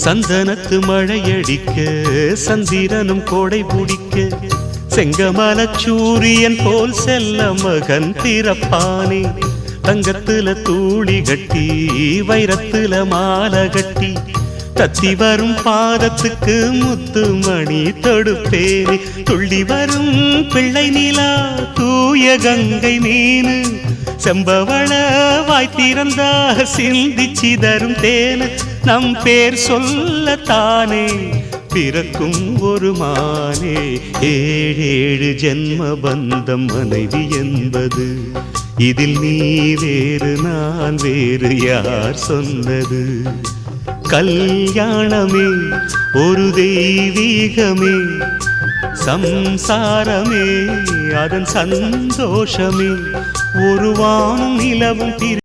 சந்தனத்து மழையடிக்க சந்திரனும் கோடை பிடிக்க செங்கமல சூரியன் போல் செல்ல மகன் பிறப்பானே தங்கத்துல தூளி கட்டி வைரத்துல மாலை கட்டி தத்தி வரும் பாதத்துக்கு முத்து மணி தொடுப்பேனே துள்ளி வரும் பிள்ளை நிலா தூய கங்கை மீனு செம்பவள வாய்த்திறந்தா சிந்திச்சிதரும் தேனு நம் பேர் சொல்லத்தானே பிறக்கும் ஒரு மானே ஏழேழு ஜென்ம பந்தம் மனைவி என்பது இதில் நீ வேறு நான் வேறு யார் சொன்னது கல்யாணமே ஒரு தெய்வீகமே சம்சாரமே அதன் சந்தோஷமே ஒரு வானும் நிலவும்